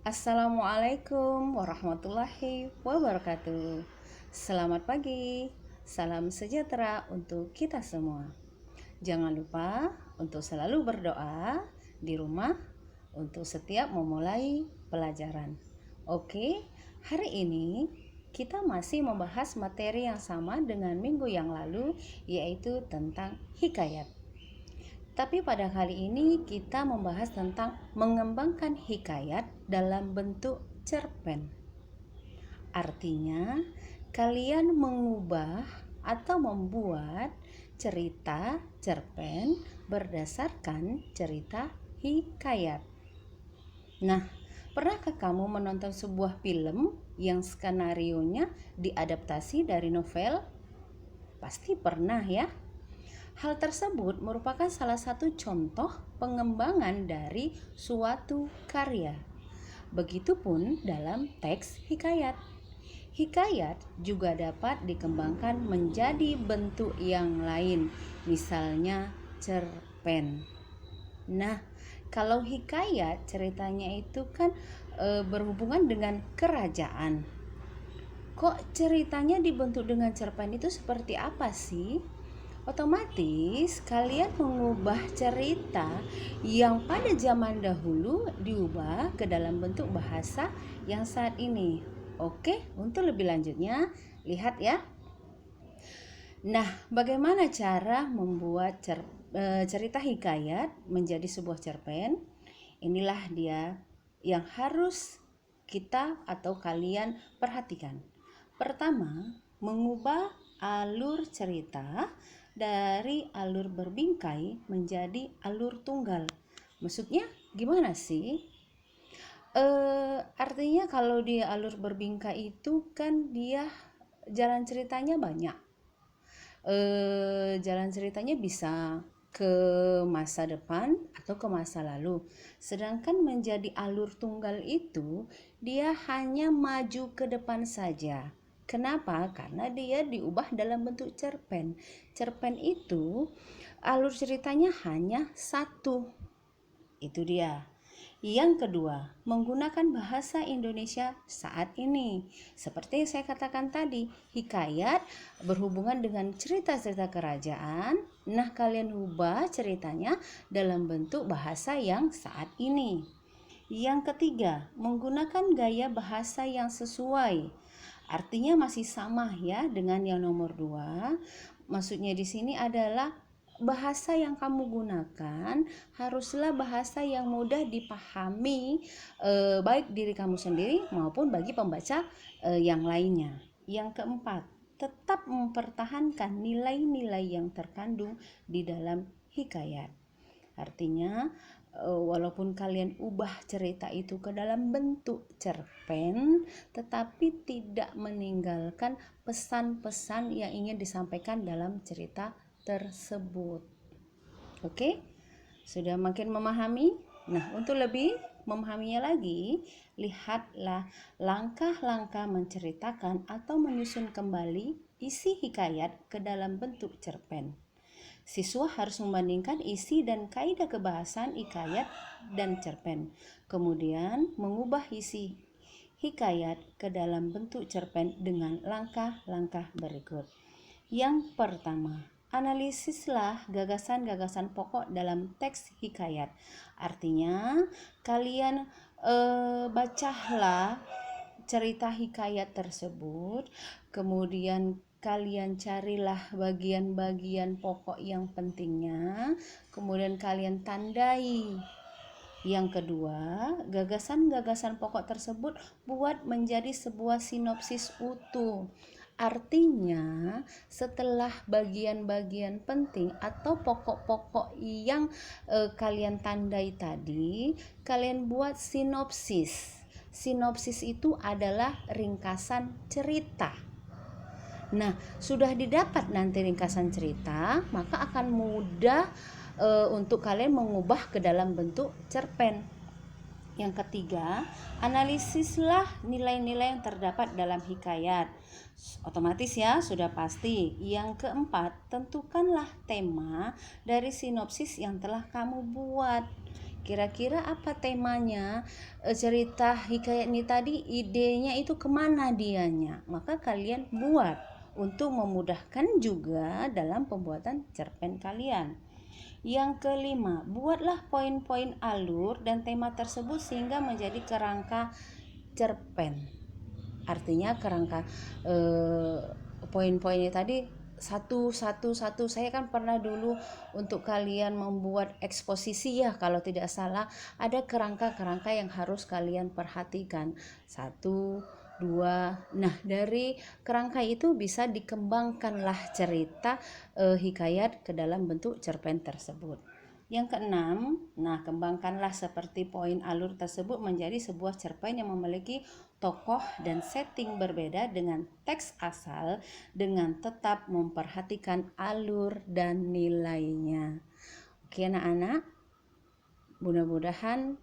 Assalamualaikum warahmatullahi wabarakatuh. Selamat pagi, salam sejahtera untuk kita semua. Jangan lupa untuk selalu berdoa di rumah untuk setiap memulai pelajaran. Oke, hari ini kita masih membahas materi yang sama dengan minggu yang lalu, yaitu tentang hikayat. Tapi pada kali ini kita membahas tentang mengembangkan hikayat dalam bentuk cerpen. Artinya, kalian mengubah atau membuat cerita cerpen berdasarkan cerita hikayat. Nah, pernahkah kamu menonton sebuah film yang skenarionya diadaptasi dari novel? Pasti pernah ya. Hal tersebut merupakan salah satu contoh pengembangan dari suatu karya. Begitupun dalam teks hikayat. Hikayat juga dapat dikembangkan menjadi bentuk yang lain, misalnya cerpen. Nah, kalau hikayat ceritanya itu kan berhubungan dengan kerajaan. Kok ceritanya dibentuk dengan cerpen itu seperti apa sih? Otomatis kalian mengubah cerita yang pada zaman dahulu diubah ke dalam bentuk bahasa yang saat ini. Oke, untuk lebih lanjutnya, lihat ya. Nah, bagaimana cara membuat cerita hikayat menjadi sebuah cerpen? Inilah dia yang harus kita atau kalian perhatikan. Pertama, mengubah alur cerita dari alur berbingkai menjadi alur tunggal. Maksudnya gimana sih? Artinya kalau dia alur berbingkai itu kan dia jalan ceritanya banyak. Jalan ceritanya bisa ke masa depan atau ke masa lalu. Sedangkan menjadi alur tunggal itu dia hanya maju ke depan saja. Kenapa? Karena dia diubah dalam bentuk cerpen. Cerpen itu alur ceritanya hanya satu. Itu dia. Yang kedua, menggunakan bahasa Indonesia saat ini. Seperti yang saya katakan tadi, hikayat berhubungan dengan cerita-cerita kerajaan. Nah, kalian ubah ceritanya dalam bentuk bahasa yang saat ini. Yang ketiga, menggunakan gaya bahasa yang sesuai. Artinya masih sama ya dengan yang nomor 2. Maksudnya di sini adalah bahasa yang kamu gunakan haruslah bahasa yang mudah dipahami baik diri kamu sendiri maupun bagi pembaca yang lainnya. Yang keempat, tetap mempertahankan nilai-nilai yang terkandung di dalam hikayat. Artinya walaupun kalian ubah cerita itu ke dalam bentuk cerpen, tetapi tidak meninggalkan pesan-pesan yang ingin disampaikan dalam cerita tersebut. Oke, sudah makin memahami? Nah, untuk lebih memahaminya lagi, lihatlah langkah-langkah menceritakan atau menyusun kembali isi hikayat ke dalam bentuk cerpen. Siswa harus membandingkan isi dan kaidah kebahasan hikayat dan cerpen. Kemudian mengubah isi hikayat ke dalam bentuk cerpen dengan langkah-langkah berikut. Yang pertama, analisislah gagasan-gagasan pokok dalam teks hikayat. Artinya, kalian bacalah cerita hikayat tersebut, kemudian kalian carilah bagian-bagian pokok yang pentingnya, kemudian kalian tandai. Yang kedua, gagasan-gagasan pokok tersebut buat menjadi sebuah sinopsis utuh. Artinya, setelah bagian-bagian penting atau pokok-pokok yang kalian tandai tadi, kalian buat sinopsis. Sinopsis itu adalah ringkasan cerita. Nah, sudah didapat nanti ringkasan cerita, maka akan mudah untuk kalian mengubah ke dalam bentuk cerpen. Yang ketiga, analisislah nilai-nilai yang terdapat dalam hikayat. Otomatis ya, sudah pasti. Yang keempat, tentukanlah tema dari sinopsis yang telah kamu buat. Kira-kira apa temanya? Cerita hikayat ini tadi idenya itu kemana dianya? Maka kalian buat untuk memudahkan juga dalam pembuatan cerpen kalian. Yang kelima, buatlah poin-poin alur dan tema tersebut sehingga menjadi kerangka cerpen. Artinya kerangka poin-poinnya tadi satu. Saya kan pernah dulu untuk kalian membuat eksposisi ya, kalau tidak salah ada kerangka-kerangka yang harus kalian perhatikan. 1, 2. Nah, dari kerangka itu bisa dikembangkanlah cerita hikayat ke dalam bentuk cerpen tersebut. Yang keenam, nah kembangkanlah seperti poin alur tersebut menjadi sebuah cerpen yang memiliki tokoh dan setting berbeda dengan teks asal dengan tetap memperhatikan alur dan nilainya. Oke anak-anak, mudah-mudahan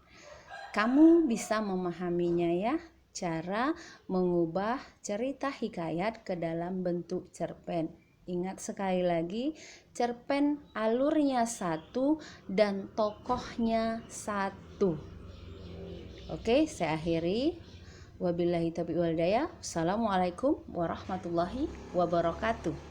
kamu bisa memahaminya ya, cara mengubah cerita hikayat ke dalam bentuk cerpen. Ingat sekali lagi, cerpen alurnya satu dan tokohnya satu. Oke, saya akhiri. Wabillahi taufiq wal hidayah. Assalamualaikum warahmatullahi wabarakatuh.